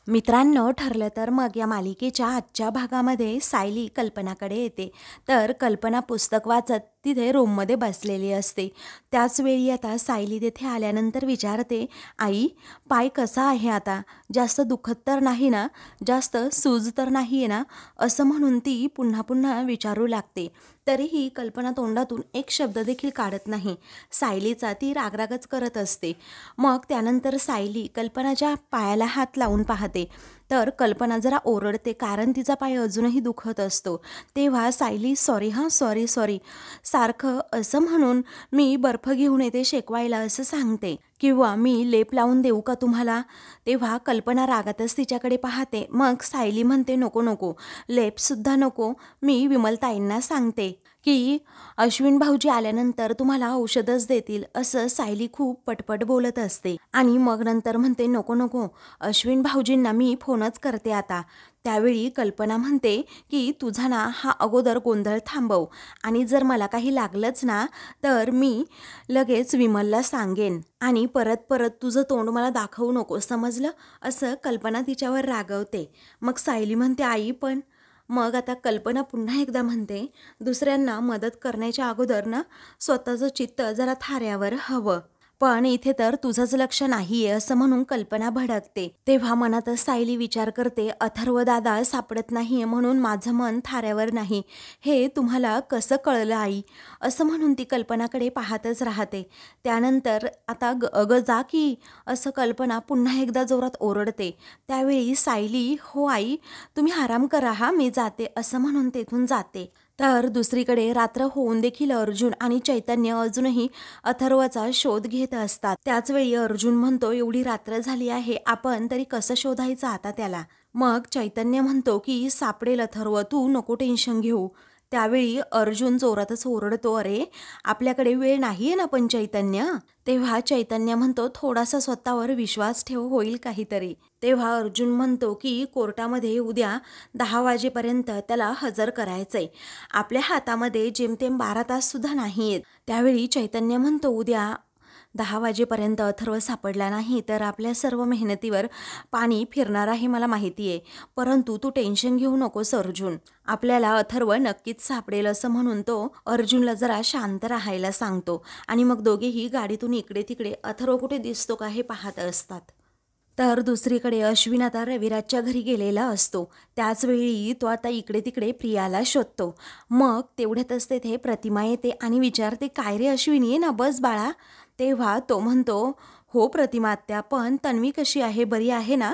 मित्रांनो, ठरलं तर मग या मालिकेच्या आजच्या भागामध्ये सायली कल्पनाकडे येते. तर कल्पना पुस्तक वाचत तिथे रूममध्ये बसलेली असते. त्याचवेळी आता सायली तिथे आल्यानंतर विचारते, आई, पाय कसा आहे आता? जास्त दुखत तर नाही ना? जास्त सूज तर नाही आहे ना? असं म्हणून ती पुन्हा पुन्हा विचारू लागते. तरीही कल्पना तोंडातून एक शब्द देखील काढत नाही. सायलीचा ती रागरागच करत असते. मग त्यानंतर सायली कल्पनाच्या पायाला हात लावून पाहते. तर कल्पना जरा ओरडते, कारण तिचा पाय अजूनही दुखत असतो. तेव्हा सायली, सॉरी हां, सॉरी सॉरी सारखं असं म्हणून मी बर्फ घेऊन येते शेकवायला असं सांगते, किंवा मी लेप लावून देऊ का तुम्हाला? तेव्हा कल्पना रागातच तिच्याकडे पाहते. मग सायली म्हणते, नको नको, लेपसुद्धा नको, मी विमलताईंना सांगते की अश्विन भाऊजी आल्यानंतर तुम्हाला औषधच देतील, असं सायली खूप पटपट बोलत असते. आणि मग नंतर म्हणते, नको नको, अश्विन भाऊजींना मी फोनच करते आता. त्यावेळी कल्पना म्हणते की तुझा ना हा अगोदर गोंधळ थांबव, आणि जर मला काही लागलंच ना तर मी लगेच विमलला सांगेन, आणि परत परत तुझं तोंड मला दाखवू नको, समजलं? असं कल्पना तिच्यावर रागवते. मग सायली म्हणते, आई पण. मग आता कल्पना पुन्हा एकदा म्हणते, दुसऱ्यांना मदत करण्याच्या अगोदर ना स्वतःचं चित्त जरा थाऱ्यावर हवं. पण इथे तर तुझंच लक्ष नाहीये असं म्हणून कल्पना भडकते. तेव्हा मनातच सायली विचार करते, अथर्व दादा सापडत नाहीये म्हणून माझं मन थाऱ्यावर नाही, हे तुम्हाला कसं कळलं आई? असं म्हणून ती कल्पनाकडे पाहतच राहते. त्यानंतर आता अगं जा की, असं कल्पना पुन्हा एकदा जोरात ओरडते. त्यावेळी सायली, हो आई, तुम्ही आराम करा हा, मी जाते, असं म्हणून तेथून जाते. तर दुसरीकडे रात्र होऊन देखील अर्जुन आणि चैतन्य अजूनही अथर्वचा शोध घेत असतात. त्याचवेळी अर्जुन म्हणतो, एवढी रात्र झाली आहे, आपण तरी कसं शोधायचं आता त्याला? मग चैतन्य म्हणतो की सापडेल अथर्व, तू नको टेन्शन घेऊ. त्यावेळी अर्जुन जोरातच ओरडतो, अरे आपल्याकडे वेळ नाहीये ना पण चैतन्य? तेव्हा चैतन्य म्हणतो, थोडासा स्वतःवर विश्वास ठेव, होईल काहीतरी. तेव्हा अर्जुन म्हणतो की कोर्टामध्ये उद्या 10 वाजेपर्यंत त्याला हजर करायचंय. आपल्या हातामध्ये जेमतेम 12 तास सुद्धा नाही आहेत. त्यावेळी चैतन्य म्हणतो, उद्या 10 वाजेपर्यंत अथर्व सापडला नाही तर आपल्या सर्व मेहनतीवर पाणी फिरणार आहे, मला माहिती आहे. परंतु तू टेन्शन घेऊ नकोस अर्जुन, आपल्याला अथर्व नक्कीच सापडेल, असं म्हणून तो अर्जुनला जरा शांत राहायला सांगतो. आणि मग दोघेही गाडीतून इकडे तिकडे अथर्व कुठे दिसतो का हे पाहत असतात. तर दुसरीकडे अश्विन आता रविराजच्या घरी गेलेला असतो. त्याचवेळी तो आता इकडे तिकडे प्रियाला शोधतो. मग तेवढ्यातच तेथे प्रतिमा येते आणि विचारते, काय रे अश्विन, ये ना, बस बाळा. तेव्हा तो म्हणतो, हो प्रतिमा आत्या, पण तन्वी कशी आहे, बरी आहे ना?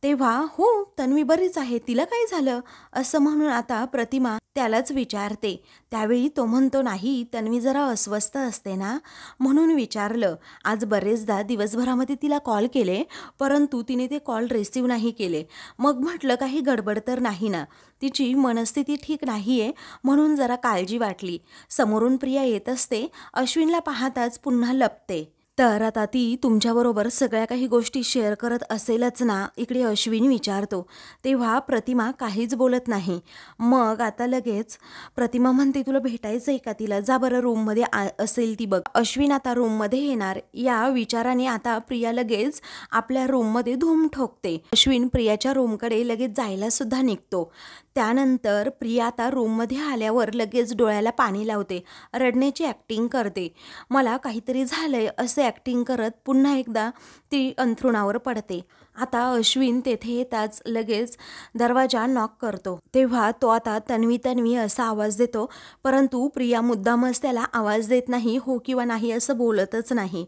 तेव्हा, हो तन्वी बरीच आहे, तिला काय झालं? असं म्हणून आता प्रतिमा त्यालाच विचारते. त्यावेळी तो म्हणतो, नाही, तन्वी जरा अस्वस्थ असते ना, म्हणून विचारलं. आज बरेचदा दिवसभरामध्ये तिला कॉल केले, परंतु तिने ते कॉल रिसीव्ह नाही केले. मग म्हटलं काही गडबड तर नाही ना? तिची मनस्थिती ठीक नाही आहे म्हणून जरा काळजी वाटली. समोरून प्रिया येत असते, अश्विनला पाहताच पुन्हा लपते. तर आता ती तुमच्याबरोबर सगळ्या काही गोष्टी शेअर करत असेलच ना, इकडे अश्विन विचारतो. तेव्हा प्रतिमा काहीच बोलत नाही. मग आता लगेच प्रतिमा म्हणते, तुला भेटायचं आहे का तिला? जा बरं, रूममध्ये असेल ती बघ. अश्विन आता रूममध्ये येणार या विचाराने आता प्रिया लगेच आपल्या रूममध्ये धूम ठोकते. अश्विन प्रियाच्या रूमकडे लगेच जायला सुद्धा निघतो. त्यानंतर प्रिया आता रूममध्ये आल्यावर लगेच डोळ्याला पाणी लावते, रडण्याची ॲक्टिंग करते. मला काहीतरी झालंय असे ॲक्टिंग करत पुन्हा एकदा ती अंथरुणावर पडते. आता अश्विन तेथे येताच लगेच दरवाजा नॉक करतो. तेव्हा तो आता तन्वी तन्वी असा आवाज देतो, परंतु प्रिया मुद्दामच त्याला आवाज देत नाही, हो किंवा नाही असं बोलतच नाही.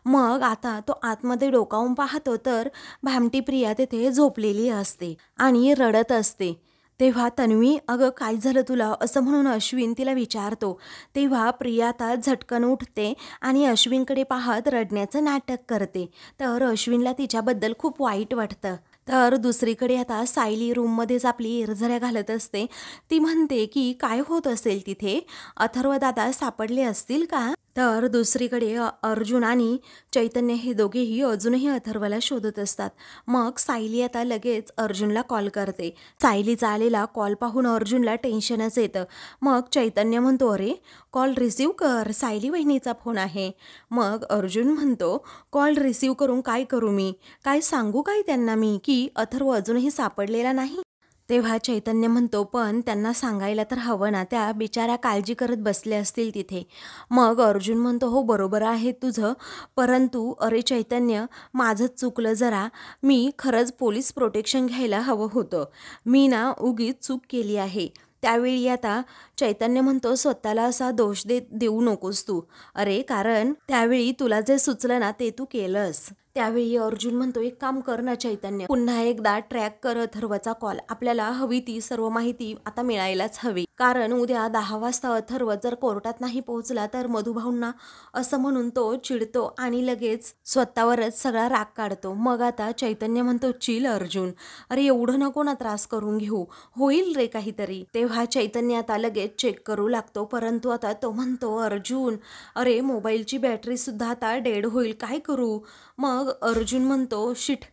मग आता तो आतमध्ये डोकावून पाहतो तर भामटी प्रिया तेथे झोपलेली असते आणि रडत असते. तेव्हा तन्वी, अगं काय झालं तुला, असं म्हणून अश्विन तिला विचारतो. तेव्हा प्रिया आता झटकन उठते आणि अश्विनकडे पाहत रडण्याचं नाटक करते. तर अश्विनला तिच्याबद्दल खूप वाईट वाटतं. तर दुसरीकडे आता सायली रूममध्येच आपली इरझऱ्या घालत असते. ती म्हणते की काय होत असेल तिथे, अथर्व दादा सापडले असतील का? तर दुसरीकडे अर्जुन आणि चैतन्य हे दोघेही अजूनही अथर्वला शोधत असतात. मग सायली आता लगेच अर्जुनला कॉल करते. सायलीचा आलेला कॉल पाहून अर्जुनला टेन्शनच येतं. मग चैतन्य म्हणतो, अरे कॉल रिसीव कर, सायली वहिनीचा फोन आहे. मग अर्जुन म्हणतो, कॉल रिसीव करून काय करू मी, काय सांगू काय त्यांना मी की अथर्व अजूनही सापडलेला नाही. तेव्हा चैतन्य म्हणतो, पण त्यांना सांगायला तर हवं ना, त्या बिचाऱ्या काळजी करत बसल्या असतील तिथे. मग अर्जुन म्हणतो, हो बरोबर आहे तुझं, परंतु अरे चैतन्य, माझंच चुकलं जरा, मी खरंच पोलीस प्रोटेक्शन घ्यायला हवं होतं, मी ना उगीच चूक केली आहे. त्यावेळी आता चैतन्य म्हणतो, स्वतःला असा दोष देऊ नकोस तू, अरे कारण त्यावेळी तुला जे सुचलं ना ते तू केलंस. त्यावेळी अर्जुन म्हणतो, एक काम कर ना चैतन्य, पुन्हा एकदा ट्रॅक कर अथर्वचा कॉल, आपल्याला हवी ती सर्व माहिती आता मिळायलाच हवी, कारण उद्या 10 वाजता अथर्व जर कोर्टात नाही पोहोचला तर मधुभाऊंना असं म्हणून तो चिडतो आणि लगेच स्वतःवरच सगळा राग काढतो. मग आता चैतन्य म्हणतो, चिल अर्जुन, अरे एवढं नको ना त्रास करून घेऊ, होईल रे काहीतरी. तेव्हा चैतन्य आता लगेच चेक करू लागतो, परंतु आता तो म्हणतो, अर्जुन अरे मोबाईलची बॅटरी सुद्धा आता डेड होईल, काय करू. मग अर्जुन म्हणतो, शिट,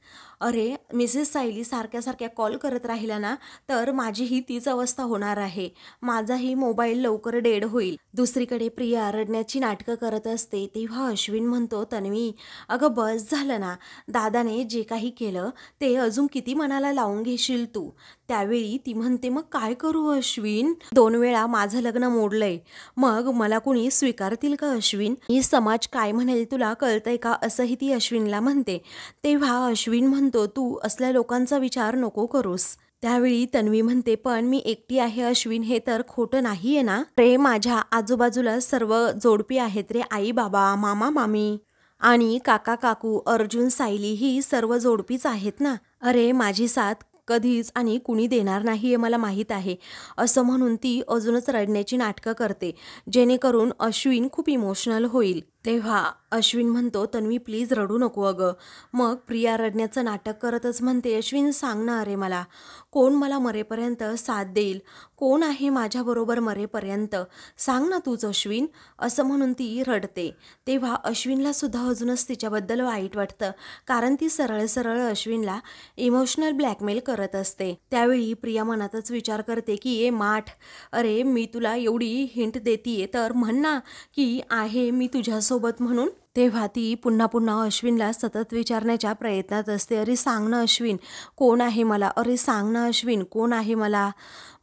अरे मिसेस सायली सारख्या सारख्या कॉल करत राहिला ना तर माझीही तीच अवस्था होणार आहे, माझाही मोबाईल लवकर डेड होईल. दुसरीकडे प्रिया रडण्याची नाटकं करत असते. तेव्हा अश्विन म्हणतो, तन्वी अगं बस झालं ना, दादाने जे काही केलं ते अजून किती मनाला लावून घेशील तू. त्यावेळी ती म्हणते, मग काय करू अश्विन, 2 वेळा माझं लग्न मोडलंय, मग मला कुणी स्वीकारतील का अश्विन, ही समाज काय म्हणेल तुला कळतंय का, असंही ती अश्विनला म्हणते. तेव्हा अश्विन म्हणतो, तू असल्या लोकांचा विचार नको करूस. त्यावेळी तन्वी म्हणते, पण मी एकटी आहे अश्विन, हे तर खोटं नाहीये ना रे, माझ्या आजूबाजूला सर्व जोडपी आहेत रे, आई बाबा, मामा मामी आणि काका काकू, अर्जुन सायली ही सर्व जोडपीच आहेत ना, अरे माझी साथ कधीच आणि कुणी देणार नाही हे मला माहीत आहे. असं म्हणून ती अजूनच रडण्याची नाटकं करते, जेणेकरून अश्विन खूप इमोशनल होईल. तेव्हा अश्विन म्हणतो, तन्वी प्लीज रडू नको अगं. मग प्रिया रडण्याचं नाटक करतच म्हणते, अश्विन सांग ना, अरे मला कोण मला मरेपर्यंत साथ देईल, कोण आहे माझ्याबरोबर मरेपर्यंत, सांग ना तूच अश्विन, असं म्हणून ती रडते. तेव्हा अश्विनला सुद्धा अजूनच तिच्याबद्दल वाईट वाटतं, कारण ती सरळ सरळ अश्विनला इमोशनल ब्लॅकमेल करत असते. त्यावेळी प्रिया मनातच विचार करते की ए माठ, अरे मी तुला एवढी हिंट देतीये तर म्हण ना की आहे मी तुझ्यासोबत म्हणून. तेव्हा ती पुन्हा पुन्हा अश्विनला सतत विचारण्याच्या प्रयत्नात असते, अरे सांग ना अश्विन कोण आहे मला, अरे सांग ना अश्विन कोण आहे मला.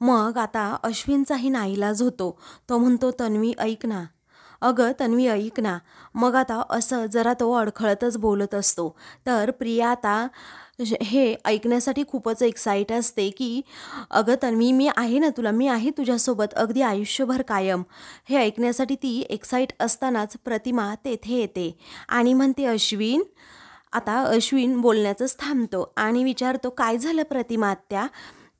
मग आता अश्विनचाही नाईलाज होतो, तो म्हणतो, तन्वी ऐक ना, अगं तन्वी ऐक ना. मग आता असं जरा तो अडखळतच बोलत असतो. तर प्रिया आता हे ऐकण्यासाठी खूपच एक्साइट असते की अगं तन्वी मी आहे ना तुला, मी आहे तुझ्यासोबत अगदी आयुष्यभर कायम. हे ऐकण्यासाठी ती एक्साइट असतानाच प्रतिमा तेथे येते आणि म्हणते, अश्विन. आता अश्विन बोलण्याचंच थांबतो आणि विचारतो, काय झालं प्रतिमा आत्या.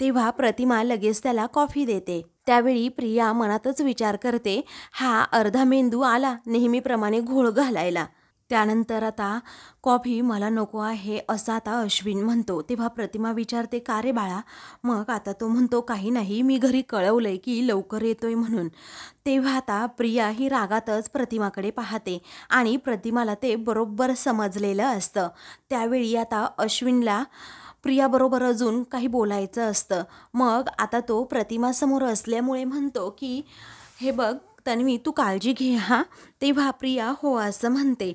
तेव्हा प्रतिमा लगेच त्याला कॉफी देते. त्यावेळी प्रिया मनातच विचार करते, हा अर्धा मेंदू आला नेहमीप्रमाणे घोळ घालायला. त्यानंतर आता कॉफी मला नको आहे असं आता अश्विन म्हणतो. तेव्हा प्रतिमा विचारते, का रे बाळा. मग आता तो म्हणतो, काही नाही, मी घरी कळवलंय की लवकर येतोय म्हणून. तेव्हा आता प्रिया ही रागातच प्रतिमाकडे पाहते आणि प्रतिमाला ते बरोबर समजलेलं असतं. त्यावेळी आता अश्विनला प्रियाबरोबर अजून काही बोलायचं असतं. मग आता तो प्रतिमासमोर असल्यामुळे म्हणतो की हे बघ तन्वी तू काळजी घे हां. तेव्हा प्रिया हो असं म्हणते.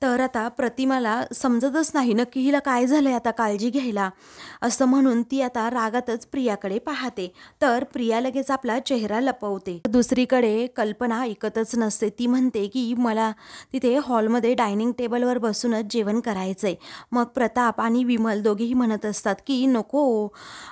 तर आता प्रतिमाला समजतच नाही नक्की हिला काय झालंय आता काळजी घ्यायला, असं म्हणून ती आता रागातच प्रियाकडे पाहते. तर प्रिया लगेच आपला चेहरा लपवते. दुसरीकडे कल्पना ऐकतच नसते. ती म्हणते की मला तिथे हॉलमध्ये डायनिंग टेबलवर बसूनच जेवण करायचंय. मग प्रताप आणि विमल दोघेही म्हणत असतात की नको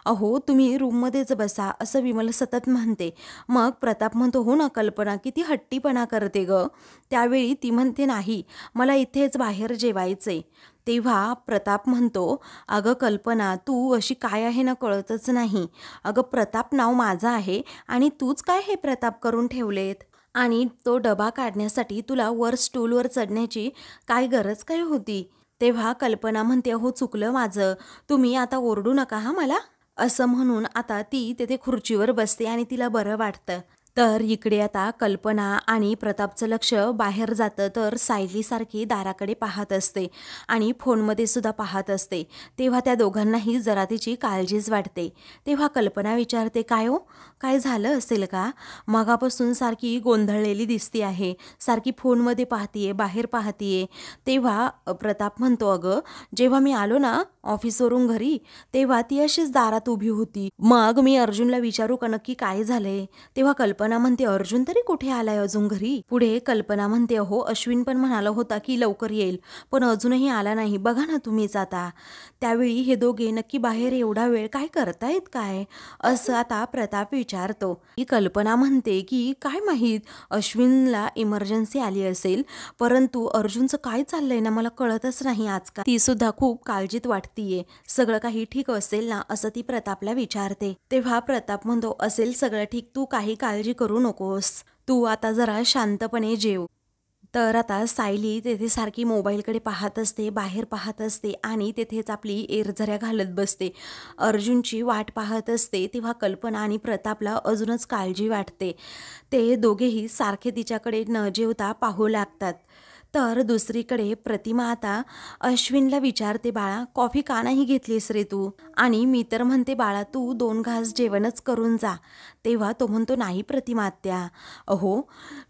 अहो तुम्ही रूममध्येच बसा, असं विमल सतत म्हणते. मग प्रताप म्हणतो, हो ना कल्पना किती हट्टीपणा करते ग. त्यावेळी ती म्हणते, नाही मला इथेच बाहेर जेवायचे. तेव्हा प्रताप म्हणतो, अगं कल्पना तू अशी काय आहे ना कळतच नाही. अगं प्रताप नाव माझं आहे आणि तूच काय हे प्रताप करून ठेवलेत, आणि तो डबा काढण्यासाठी तुला वर स्टूलवर चढण्याची काय गरज काय होती. तेव्हा कल्पना म्हणते, हो चुकलं माझं, तुम्ही आता ओरडू नका हा मला, असं म्हणून आता ती तिथे खुर्चीवर बसते आणि तिला बरं वाटतं. तर इकडे आता कल्पना आणि प्रतापचं लक्ष बाहेर जातं, तर सायली सारखी दाराकडे पाहत असते आणि फोनमध्ये सुद्धा पाहत असते. तेव्हा त्या दोघांनाही जरा तिची काळजीच वाटते. तेव्हा कल्पना विचारते, काय हो, काय झालं असेल का? मगापासून सारखी गोंधळलेली दिसती आहे, सारखी फोनमध्ये पाहतीये, बाहेर पाहतीये. तेव्हा प्रताप म्हणतो, अगं जेव्हा मी आलो ना ऑफिसवरून घरी, तेव्हा ती अशीच दारात उभी होती. मग मी अर्जुनला विचारू का नक्की काय झालंय? तेव्हा कल्पना म्हणते, अर्जुन तरी कुठे आलाय अजून घरी? पुढे कल्पना म्हणते, हो अश्विन पण म्हणाला होता की लवकर येईल, पण अजूनही आला नाही, बघा ना तुम्हीच आता. त्यावेळी हे दोघे नक्की बाहेर एवढा वेळ काय करतायत काय, असं आता प्रताप विचारतो. ही कल्पना म्हणते की काय माहीत, अश्विनला इमर्जन्सी आली असेल, परंतु अर्जुनचं काय चाललंय ना मला कळतच नाही आजकाल. ती सुद्धा खूप काळजीत वाटतीये. सगळं काही ठीक असेल ना, असं ती प्रतापला विचारते. तेव्हा प्रताप म्हणतो, असेल सगळं ठीक, तू काही काळजी करू नकोस, तू आता जरा शांतपणे जेव. तर आता सायली तेथे सारखी मोबाईलकडे पाहत असते, बाहेर पाहत असते आणि तेथेच आपली एरझऱ्या घालत बसते. अर्जुनची वाट पाहत असते. तेव्हा कल्पना आणि प्रतापला अजूनच काळजी वाटते. ते दोघेही सारखे तिच्याकडे न जेवता पाहू लागतात. तर दुसरीकडे प्रतिमा आता अश्विनला विचारते, बाळा कॉफी का नाही घेतलीस रे तू? आणि मी तर म्हणते बाळा तू 2 घास जेवणच करून जा. तेव्हा तो म्हणतो, नाही प्रतिमा आत्या, अहो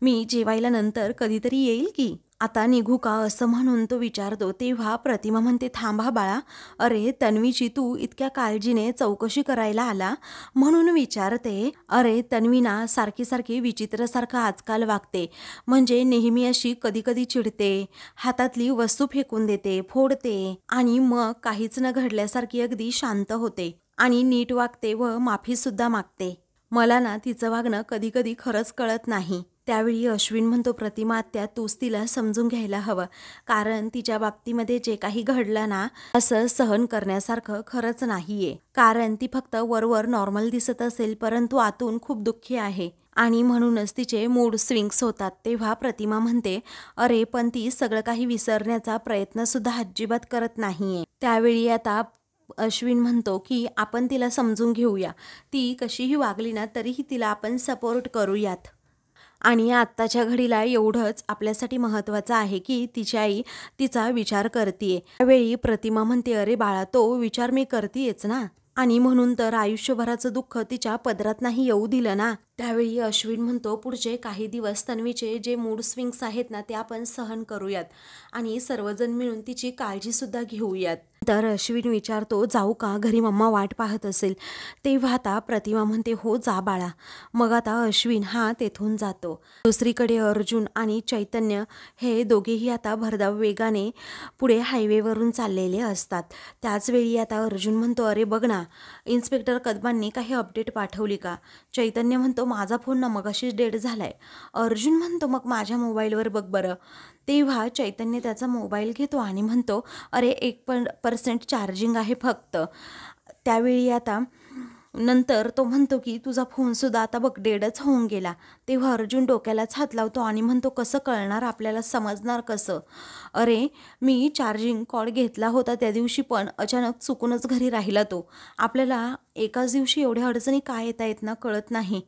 मी जेवायला नंतर कधीतरी येईल की, आता निघू का, असं म्हणून तो विचारतो. तेव्हा प्रतिमा म्हणते, थांबा बाळा, अरे तन्वीची तू इतक्या काळजीने चौकशी करायला आला म्हणून विचारते. अरे तन्वी ना सारखी सारखी विचित्रसारखं आजकाल वागते, म्हणजे नेहमी अशी कधी कधी चिडते, हातातली वस्तू फेकून देते, फोडते आणि मग काहीच न घडल्यासारखी अगदी शांत होते आणि नीट वागते व माफी सुद्धा मागते. मला ना तिचं वागणं कधी कधी खरंच कळत नाही. त्यावेळी अश्विन म्हणतो, प्रतिमा आत्या तूच तिला समजून घ्यायला हवं, कारण तिच्या बाबतीमध्ये जे काही घडलं ना, असं सहन करण्यासारखं खरंच नाहीये. कारण ती फक्त वरवर नॉर्मल दिसत असेल, परंतु आतून खूप दुःखी आहे आणि म्हणूनच तिचे मूड स्विंग्स होतात. तेव्हा प्रतिमा म्हणते, अरे पण ती सगळं काही विसरण्याचा प्रयत्न सुद्धा अजिबात करत नाहीये. त्यावेळी आता अश्विन म्हणतो की आपण तिला समजून घेऊया, ती कशीही वागली ना तरीही तिला आपण सपोर्ट करूयात. आणि आत्ताच्या घडीला एवढंच आपल्यासाठी महत्त्वाचं आहे की तिची आई तिचा विचार करतीये. त्यावेळी प्रतिमा म्हणते, अरे बाळा तो विचार मी करतीयेच ना, आणि म्हणून तर आयुष्यभराचं दुःख तिच्या पदरात नाही येऊ दिलं ना. त्यावेळी अश्विन म्हणतो, पुढचे काही दिवस तन्वीचे जे मूड स्विंग्स आहेत ना ते आपण सहन करूयात आणि सर्वजण मिळून तिची काळजी सुद्धा घेऊयात. तर अश्विन विचारतो, जाऊ का, घरी मम्मा वाट पाहत असेल? तेव्हा आता प्रतिमा म्हणते, हो जा बाळा. मग आता अश्विन हा तेथून जातो. दुसरीकडे अर्जुन आणि चैतन्य हे दोघेही आता भरधाव वेगाने पुढे हायवेवरून चाललेले असतात. त्याचवेळी आता अर्जुन म्हणतो, अरे बघ ना, इन्स्पेक्टर कदमांनी काही अपडेट पाठवली का? चैतन्य म्हणतो, माझा फोन ना मगाशीच डेड झालाय. अर्जुन म्हणतो, मग माझ्या मोबाईलवर बघ बरं. तेव्हा चैतन्य त्याचा मोबाईल घेतो आणि म्हणतो, अरे 1% चार्जिंग आहे फक्त. त्यावेळी आता नंतर तो म्हणतो की तुझा फोनसुद्धा आता बघ डेडच होऊन गेला. तेव्हा अर्जुन डोक्यालाच हात लावतो आणि म्हणतो, कसं कळणार आपल्याला, समजणार कसं? अरे मी चार्जिंग कॉर्ड घेतला होता त्या दिवशी, पण अचानक चुकूनच घरी राहिला तो. आपल्याला एकाच दिवशी एवढ्या अडचणी काय येत आहेत ना, कळत नाही.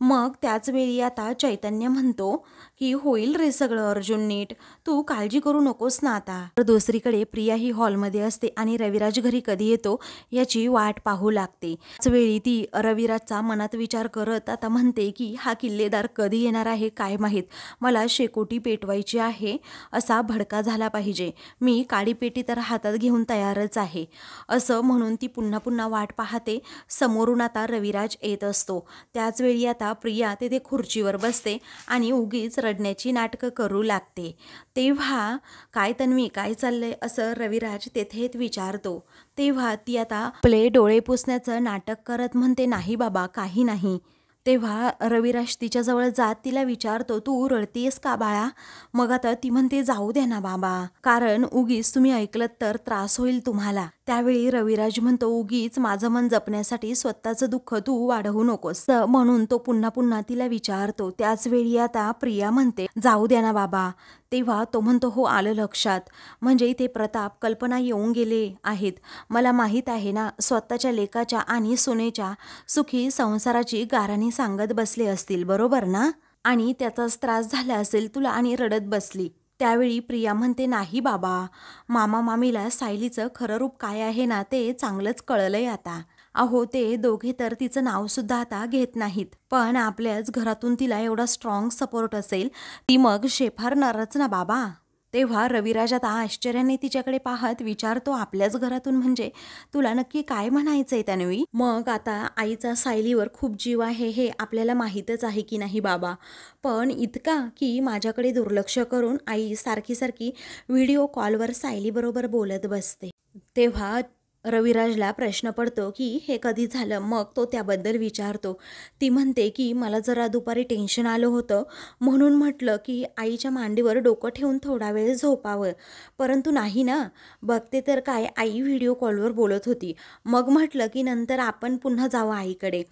मग त्याच वेळी आता चैतन्य म्हणतो की होईल रे सगळं अर्जुन नीट, तू काळजी करू नकोस ना आता. तर दुसरीकडे प्रिया ही हॉलमध्ये असते आणि रविराज घरी कधी येतो याची वाट पाहू लागते. त्याचवेळी ती रविराजचा मनात विचार करत आता म्हणते की हा किल्लेदार कधी येणार आहे काय माहीत, मला शेकोटी पेटवायची आहे, असा भडका झाला पाहिजे, मी काडीपेटी तर हातात घेऊन तयारच आहे, असं म्हणून ती पुन्हा पुन्हा वाट पाहते. समोरून आता रविराज येत असतो. त्याचवेळी आता प्रिया तेथे खुर्चीवर बसते आणि उगीच रडण्याची नाटकं करू लागते. तेव्हा काय तन्वी, काय चाललंय, असं रविराज तेथेच विचारतो. तेव्हा ती आता आपले डोळे पुसण्याचं नाटक करत म्हणते, नाही बाबा काही नाही. तेव्हा रविराज तिच्याजवळ जात तिला विचारतो, तू रडतीयस का बाळा? मग आता ती म्हणते, जाऊ द्या ना बाबा, कारण उगीच तुम्ही ऐकलत तर त्रास होईल तुम्हाला. त्यावेळी रविराज म्हणतो, उगीच माझं मन जपण्यासाठी स्वतःचं दुःख तू वाढवू नकोस म्हणून तो पुन्हा पुन्हा तिला विचारतो. त्याच वेळी आता प्रिया म्हणते, जाऊ द्या ना बाबा. तेव्हा तो म्हणतो, हो आलं लक्षात. म्हणजे इथे प्रताप कल्पना येऊन गेले आहेत. मला माहीत आहे ना, स्वतःच्या लेकाच्या आणि सुनेच्या सुखी संसाराची गाराणी सांगत बसले असतील, बरोबर ना? आणि त्याचाच त्रास झाला असेल तुला आणि रडत बसली. त्यावेळी प्रिया म्हणते, नाही बाबा, मामा मामीला सायलीचं खरं रूप काय आहे ना ते चांगलंच कळलंय आता. अहो ते दोघे तर तिचं नाव सुद्धा आता घेत नाहीत, पण आपल्याच घरातून तिला एवढा स्ट्रॉंग सपोर्ट असेल ती मग शेफारणारच ना बाबा. तेव्हा रविराज आता आश्चर्याने तिच्याकडे पाहत विचारतो, आपल्याच घरातून म्हणजे तुला नक्की काय म्हणायचंय तन्वी? मग आता आईचा सायलीवर खूप जीव आहे हे आपल्याला माहीतच आहे की नाही बाबा, पण इतका की माझ्याकडे दुर्लक्ष करून आई सारखी सारखी व्हिडिओ कॉलवर सायलीबरोबर बोलत बसते. तेव्हा रविराजला प्रश्न पडतो की हे कधी झालं. मग तो त्याबद्दल विचारतो. ती म्हणते की मला जरा दुपारी टेन्शन आलं होतं म्हणून म्हटलं की आईच्या मांडीवर डोकं ठेवून थोडा वेळ झोपावं, परंतु नाही ना, बघते तर काय आई व्हिडिओ कॉलवर बोलत होती. मग म्हटलं की नंतर आपण पुन्हा जावं आईकडे.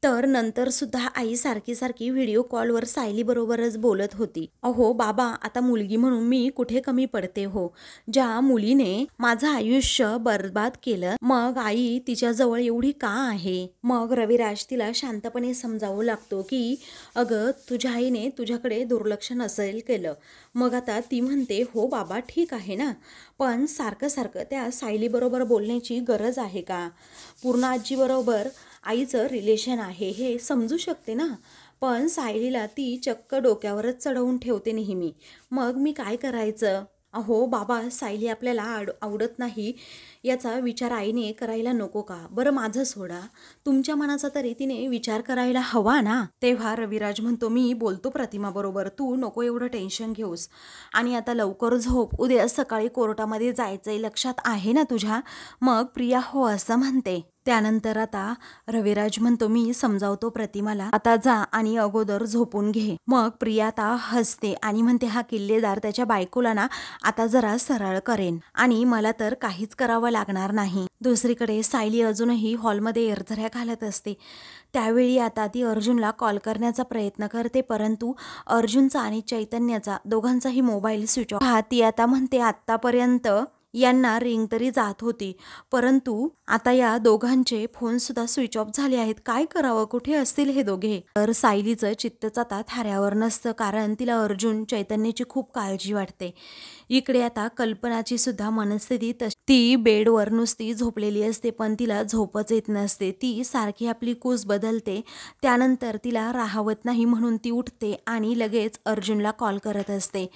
तर नंतर सुद्धा आई सारखी सारखी व्हिडिओ कॉलवर सायलीबरोबरच बोलत होती. अहो बाबा, आता मुलगी म्हणून मी कुठे कमी पडते हो? ज्या मुलीने माझं आयुष्य बर्बाद केलं, मग आई तिच्याजवळ एवढी का आहे? मग रविराज तिला शांतपणे समजावू लागतो की अगं, तुझ्या आईने तुझ्याकडे दुर्लक्ष नसेल केलं. मग आता ती म्हणते, हो बाबा ठीक आहे ना, पण सारखं सारखं त्या सायलीबरोबर बोलण्याची गरज आहे का? पूर्ण आजीबरोबर आईचं रिलेशन आहे हे समजू शकते ना, पण सायलीला ती चक्क डोक्यावरच चढवून ठेवते नेहमी. मग मी काय करायचं? अहो बाबा, सायली आपल्याला आवडत नाही याचा विचार आईने करायला नको का? बरं माझं सोडा, तुमच्या मनाचा तरी तिने विचार करायला हवा ना. तेव्हा रविराज म्हणतो, मी बोलतो प्रतिमा बरोबर, तू नको एवढं टेन्शन घेऊस आणि आता लवकर झोप, उद्या सकाळी कोर्टामध्ये जायचंय, लक्षात आहे ना तुझ्या? मग प्रिया हो असं म्हणते. त्यानंतर आता रविराज म्हणतो, मी समजावतो प्रतिमाला, आता जा आणि अगोदर झोपून घे. मग प्रिया आता हसते आणि म्हणते, हा किल्लेदार त्याच्या बायकोला ना आता जरा सरळ करेन आणि मला तर काहीच करावं लागणार नाही. दुसरीकडे सायली अजूनही हॉलमध्ये एरझऱ्या घालत असते. त्यावेळी आता ती अर्जुनला कॉल करण्याचा प्रयत्न करते, परंतु अर्जुनचा आणि चैतन्याचा दोघांचाही मोबाईल स्विच ऑफ. ती आता म्हणते, आत्तापर्यंत यांना रिंग तरी जात होती, परंतु आता या दोघांचे फोन सुद्धा स्विच ऑफ झाले आहेत. काय करावं? कुठे असतील हे दोघे? तर सायलीचं चित्तच आता थाऱ्यावर नसतं, कारण तिला अर्जुन चैतन्याची खूप काळजी वाटते. इकडे आता कल्पनाची सुद्धा मनस्थिती ती बेडवर नुसती झोपलेली असते, पण तिला झोपच येत नसते. ती सारखी आपली कूस बदलते. त्यानंतर तिला राहावत नाही म्हणून ती उठते आणि लगेच अर्जुनला कॉल करत असते,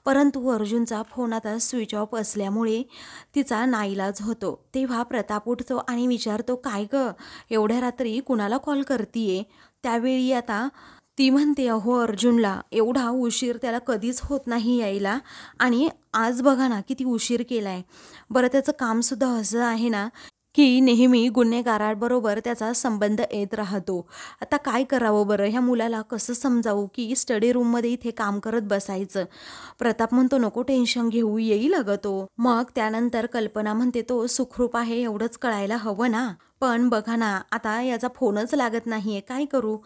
परंतु अर्जुनचा फोन आता स्विच ऑफ असल्यामुळे तिचा नाईलाज होतो. तेव्हा प्रताप उठतो आणि विचारतो, काय ग, एवढ्या रात्री कुणाला कॉल करतीये? त्यावेळी आता ती म्हणते, अहो अर्जुनला एवढा उशीर त्याला कधीच होत नाही यायला, आणि आज बघा ना किती उशीर केलाय. बरं त्याचं कामसुद्धा असं आहे ना की नेहमी गुन्हेगारांबरोबर त्याचा संबंध येत राहतो. आता काय करावं बरं? ह्या मुलाला कसं समजावू की स्टडी रूममध्ये इथे काम करत बसायचं? प्रताप म्हणतो, नको टेन्शन घेऊ, येईल अगं तो. मग त्यानंतर कल्पना म्हणते, तो सुखरूप आहे एवढंच कळायला हवं ना, पण बघा ना आता याचा फोनच लागत नाहीये, काय करू?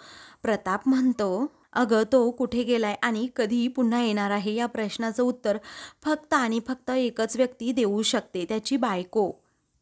प्रताप म्हणतो, अगं तो कुठे गेलाय आणि कधी पुन्हा येणार आहे या प्रश्नाचं उत्तर फक्त आणि फक्त एकच व्यक्ती देऊ शकते, त्याची बायको.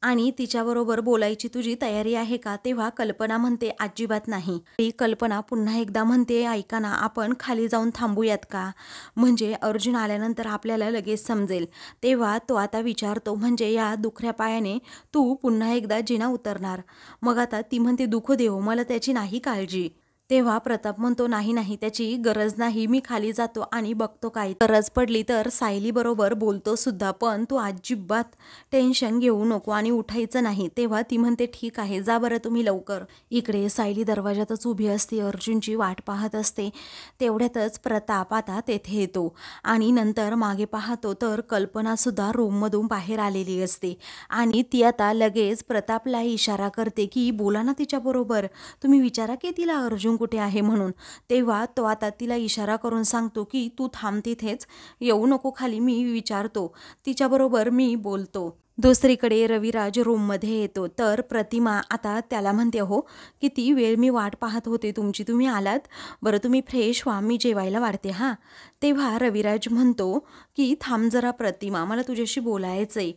आणि तिच्याबरोबर बोलायची तुझी तयारी आहे का? तेव्हा कल्पना म्हणते, अजिबात नाही. ती कल्पना पुन्हा एकदा म्हणते, ऐका ना, आपण खाली जाऊन थांबूयात का? म्हणजे अर्जुन आल्यानंतर आपल्याला लगेच समजेल. तेव्हा तो आता विचारतो, म्हणजे या दुखऱ्या पायाने तू पुन्हा एकदा जिना उतरणार? मग आता ती म्हणते, दुःख देव, मला त्याची नाही काळजी. तेव्हा प्रताप म्हणतो, नाही नाही, त्याची गरज नाही, मी खाली जातो आणि बघतो, काय गरज पडली तर सायली बरोबर बोलतो सुद्धा, पण तू अजिबात टेन्शन घेऊ नको आणि उठायचं नाही. तेव्हा ती म्हणते, ठीक आहे, जा बरं तुम्ही लवकर. इकडे सायली दरवाजातच उभी असते, अर्जुनची वाट पाहत असते. तेवढ्यातच प्रताप आता तेथे येतो आणि नंतर मागे पाहतो तर कल्पना सुद्धा रूममधून बाहेर आलेली असते आणि ती आता लगेच प्रतापला इशारा करते की बोला ना तिच्याबरोबर, तुम्ही विचारा की तिला अर्जुन कुठे आहे म्हणून. तेव्हा तो आता तिला इशारा करून सांगतो की तू थांब तिथेच, येऊ नको खाली, मी विचारतो तिच्याबरोबर, मी बोलतो. दुसरीकडे रविराज रूममध्ये येतो तर प्रतिमा आता त्याला म्हणते, हो किती वेळ मी वाट पाहत होते तुमची, तुम्ही आलात, बरं तुम्ही फ्रेश व्हा, मी जेवायला वाढते हां. तेव्हा रविराज म्हणतो की थांब जरा प्रतिमा, मला तुझ्याशी बोलायचं आहे.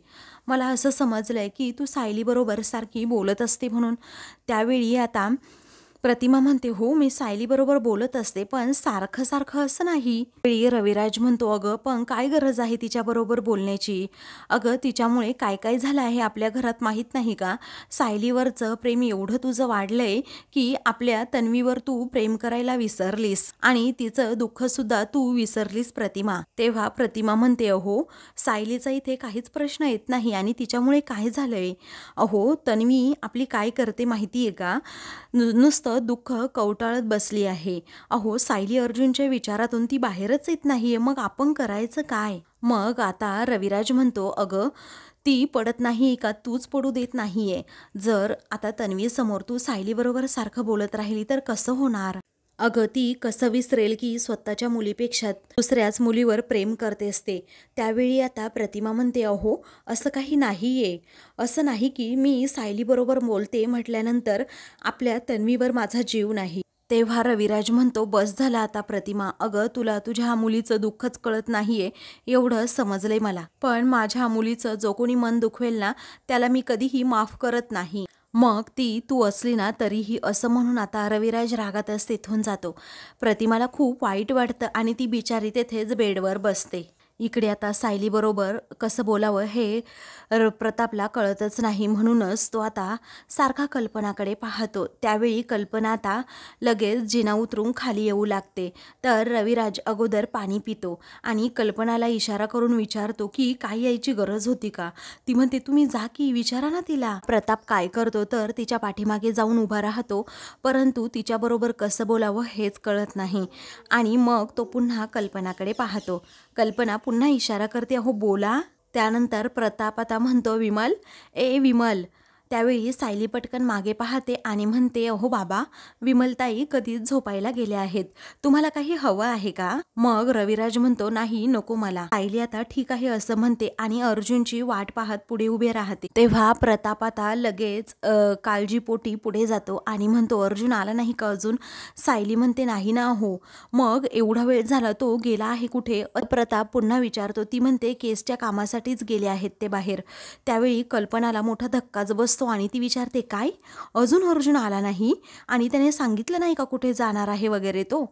मला असं समजलं आहे की तू सायलीबरोबर सारखी बोलत असते म्हणून. त्यावेळी आता प्रतिमा म्हणते, हो मी सायलीबरोबर बोलत असते पण सारखं सारखं असं नाही. वेळी रविराज म्हणतो, अगं पण काय गरज आहे तिच्याबरोबर बोलण्याची, अगं तिच्यामुळे काय काय झालं आहे आपल्या घरात माहीत नाही का. सायलीवरचं प्रेम एवढं तुझं वाढलंय की आपल्या तन्वीवर तू प्रेम करायला विसरलीस आणि तिचं दुःखसुद्धा तू विसरलीस प्रतिमा. तेव्हा प्रतिमा म्हणते, अहो सायलीचा इथे काहीच प्रश्न येत नाही आणि तिच्यामुळे काय झालंय. अहो तन्वी आपली काय करते माहिती आहे का, नुसतं दुःख कवटाळत बसली आहे. अहो सायली अर्जुनच्या विचारातून ती बाहेरच येत नाहीये, मग आपण करायचं काय. मग आता रविराज म्हणतो, अगं ती पडत नाही का तूच पडू देत नाहीये. जर आता तन्वी समोर तू सायलीबरोबर सारखं बोलत राहिली तर कसं होणार. अगं ती कसं विसरेल की स्वतःच्या मुलीपेक्षा दुसऱ्याच मुलीवर प्रेम करते असते. त्यावेळी आता प्रतिमा म्हणते, अहो असं काही नाहीये, असं नाही की मी सायलीबरोबर बोलते म्हटल्यानंतर आपल्या तन्वीवर माझा जीव नाही. तेव्हा रविराज म्हणतो, बस झाला आता प्रतिमा, अगं तुला तुझ्या मुलीचं दुःखच कळत नाहीये एवढं समजलंय मला, पण माझ्या मुलीचं जो कोणी मन दुखवेल ना त्याला मी कधीही माफ करत नाही. मग ती तू असली ना तरीही, असं म्हणून आता रविराज रागातच तिथून जातो. प्रतिमाला खूप वाईट वाटतं आणि ती बिचारी तेथेच बेडवर बसते. इकडे आता सायलीबरोबर कसं बोलावं हे प्रतापला कळतच नाही, म्हणूनच तो आता सारखा कल्पनाकडे पाहतो. त्यावेळी कल्पना आता लगेच जिना उतरून खाली येऊ लागते. तर रविराज अगोदर पाणी पितो आणि कल्पनाला इशारा करून विचारतो की काय यायची गरज होती का. ती म्हणते, तुम्ही जा की विचारा ना तिला. प्रताप काय करतो तर तिच्या पाठीमागे जाऊन उभा राहतो, परंतु तिच्याबरोबर कसं बोलावं हेच कळत नाही आणि मग तो पुन्हा कल्पनाकडे पाहतो. कल्पना पुन्हा इशारा करते, अहो बोला. त्यानंतर प्रताप आता म्हणतो, विमल, ए विमल. त्यावेळी सायली पटकन मागे पाहते आणि म्हणते, अहो बाबा विमलताई कधीच झोपायला गेल्या आहेत, तुम्हाला काही हवं आहे का. मग रविराज म्हणतो, नाही नको मला. सायली आता ठीक आहे असं म्हणते आणि अर्जुनची वाट पाहत पुढे उभे राहते. तेव्हा प्रताप आता लगेच काळजीपोटी पुढे जातो आणि म्हणतो, अर्जुन आला नाही का अजून. सायली म्हणते, नाही ना हो. मग एवढा वेळ झाला तो गेला आहे कुठे. प्रताप पुन्हा विचारतो. ती म्हणते, केसच्या कामासाठीच गेले आहेत ते बाहेर. त्यावेळी कल्पनाला मोठा धक्काच बसतो आणि ती विचारते, काय अजून अर्जुन आला नाही आणि त्याने सांगितलं नाही का कुठे जाणार आहे वगैरे तो.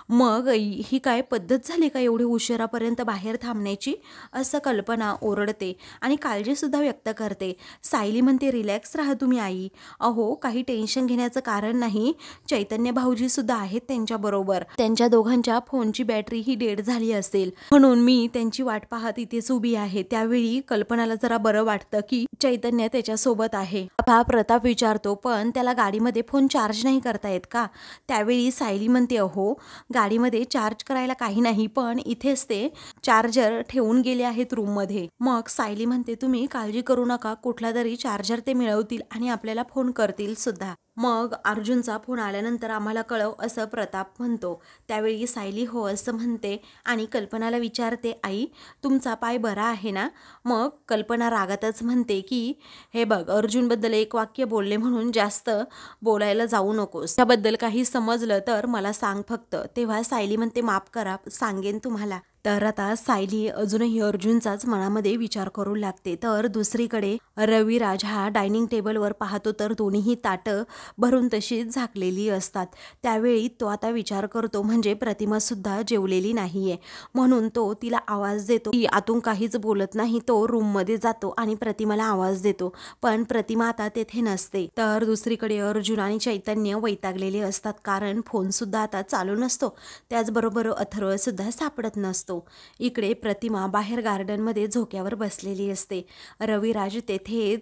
मग ही काय पद्धत झाली का एवढे उशिरापर्यंत बाहेर थांबण्याची, असं कल्पना ओरडते आणि काळजीसुद्धा व्यक्त करते. सायली म्हणते, रिलॅक्स राहा तुम्ही आई, अहो काही टेन्शन घेण्याचं कारण नाही, चैतन्य भाऊजी सुद्धा आहेत त्यांच्याबरोबर, त्यांच्या दोघांच्या फोनची बॅटरी ही डेड झाली असेल म्हणून मी त्यांची वाट पाहत इथेच उभी आहे. त्यावेळी कल्पनाला जरा बरं वाटतं की चैतन्य त्याच्यासोबत आहे. हा प्रताप विचारतो, पण त्याला गाडीमध्ये फोन चार्ज नाही करता येत का. त्यावेळी सायली म्हणते, अहो गाडीमध्ये चार्ज करायला काही नाही, पण इथेच ते चार्जर ठेवून गेले आहेत रूममध्ये. मग सायली म्हणते, तुम्ही काळजी करू नका, कुठला तरी चार्जर ते मिळवतील आणि आपल्याला फोन करतील सुद्धा. मग अर्जुनचा फोन आल्यानंतर आम्हाला कळव, असं प्रताप म्हणतो. त्यावेळी सायली हो असं म्हणते आणि कल्पनाला विचारते, आई तुमचा पाय बरा आहे ना. मग कल्पना रागातच म्हणते की हे बघ, अर्जुनबद्दल एक वाक्य बोलले म्हणून जास्त बोलायला जाऊ नकोस, त्याबद्दल काही समजलं तर मला सांग फक्त. तेव्हा सायली म्हणते, माफ करा, सांगेन तुम्हाला. तर आता सायली अजूनही अर्जुनचाच मनामध्ये विचार करू लागते. तर दुसरीकडे रविराज हा डायनिंग टेबलवर पाहतो तर दोन्हीही ताटं भरून तशीच झाकलेली असतात. त्यावेळी तो आता विचार करतो, म्हणजे प्रतिमासुद्धा जेवलेली नाहीये, म्हणून तो तिला आवाज देतो. ती आतून काहीच बोलत नाही. तो रूममध्ये जातो आणि प्रतिमाला आवाज देतो, पण प्रतिमा आता तेथे नसते. तर दुसरीकडे अर्जुन आणि चैतन्य वैतागलेले असतात, कारण फोनसुद्धा आता चालू नसतो, त्याचबरोबर अथर्वसुद्धा सापडत नसतो. इकडे प्रतिमा बाहेर गार्डनमध्ये झोक्यावर बसलेली असते. रविराज तेथे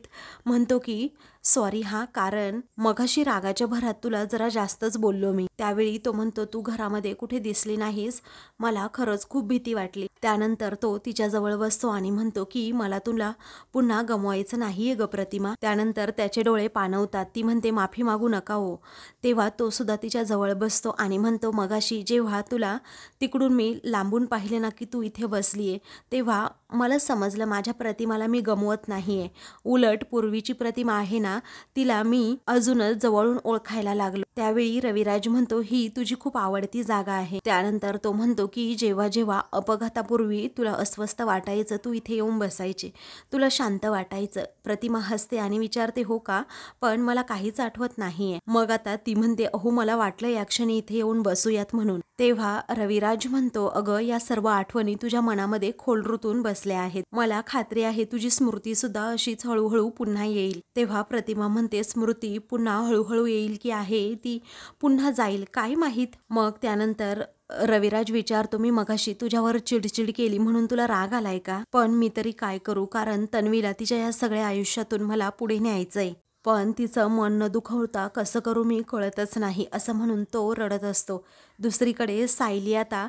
म्हणतो की सॉरी हा, कारण मगाशी रागाच्या भरात तुला जरा जास्तच बोललो मी. त्यावेळी तो म्हणतो तू घरामध्ये कुठे दिसली नाहीस, मला खरंच खूप भीती वाटली. त्यानंतर तो तिच्याजवळ बसतो आणि म्हणतो की मला तुला पुन्हा गमवायचं नाहीये ग प्रतिमा. त्यानंतर त्याचे डोळे पाणवतात. ती म्हणते माफी मागू नका हो. तेव्हा तो सुद्धा तिच्या जवळ बसतो आणि म्हणतो मगाशी जेव्हा तुला तिकडून मी लांबून पाहिले ना की तू इथे बसलीये, तेव्हा मला समजलं माझ्या प्रतिमाला मी गमवत नाहीये. उलट पूर्वीची प्रतिमा आहे ना, तिला मी अजूनच जवळून ओळखायला लागलो. त्यावेळी रविराज म्हणतो ही तुझी खूप आवडती जागा आहे. त्यानंतर तो म्हणतो की जेव्हा जेव्हा अपघातापूर्वी तुला अस्वस्थ वाटायचं तू इथे येऊन बसायचे, तुला शांत वाटायचं. प्रतिमा हसते आणि विचारते हो का, पण मला काहीच आठवत नाहीये. मग आता ती म्हणते अहो मला वाटलं या क्षणी इथे येऊन बसूयात म्हणून. तेव्हा रविराज म्हणतो अगं या सर्व आठवणी तुझ्या मनामध्ये खोल रुतून बसल्या आहेत. मला खात्री आहे तुझी स्मृती सुद्धा अशीच हळूहळू पुन्हा येईल. तेव्हा प्रतिमा म्हणते स्मृती पुन्हा हळूहळू येईल की आहे ती पुन्हा जाईल काय माहीत. मग त्यानंतर रविराज विचारतो मी मगाशी तुझ्यावर चिडचिड केली म्हणून तुला राग आलाय का, पण मी तरी काय करू, कारण तन्वीला तिच्या या सगळ्या आयुष्यातून मला पुढे न्यायचंय, पण तिचं मन न दुखवता कसं करू मी कळतच नाही, असं म्हणून तो रडत असतो. दुसरीकडे सायली आता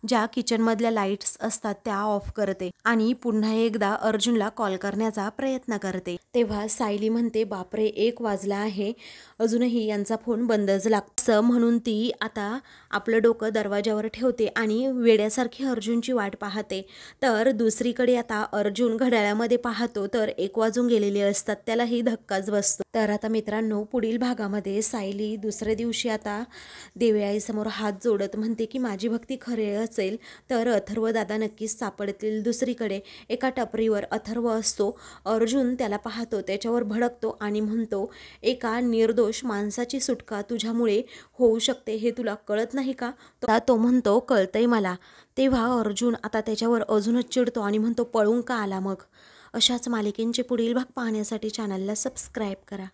ज्या किचनमधल्या लाईट्स असतात त्या ऑफ करते आणि पुन्हा एकदा अर्जुनला कॉल करण्याचा प्रयत्न करते. तेव्हा सायली म्हणते बापरे 1 वाजला आहे, अजूनही यांचा फोन बंदच लागतो. असं म्हणून ती आता आपलं डोकं दरवाजावर ठेवते आणि वेड्यासारखी अर्जुनची वाट पाहते. तर दुसरीकडे आता अर्जुन घड्याळामध्ये पाहतो तर 1 वाजून गेलेले असतात. त्यालाही धक्काच बसतो. तर आता मित्रांनो पुढील भागामध्ये सायली दुसऱ्या दिवशी आता देवयाईसमोर हात जोडत म्हणते की माझी भक्ती खरे असेल तर अथर्व दादा नक्कीच सापडतील. दुसरीकडे एका टपरीवर अथर्व असतो. अर्जुन त्याला पाहतो, त्याच्यावर भडकतो आणि म्हणतो एका निर्दोष माणसाची सुटका तुझ्यामुळे होऊ शकते हे तुला कळत नाही का. तो म्हणतो कळतंय मला. तेव्हा अर्जुन आता त्याच्यावर अजूनच चिडतो आणि म्हणतो पळून का आला मग. अशाच मालिकेंचे पुढील भाग पाहण्यासाठी चॅनलला सबस्क्राईब करा.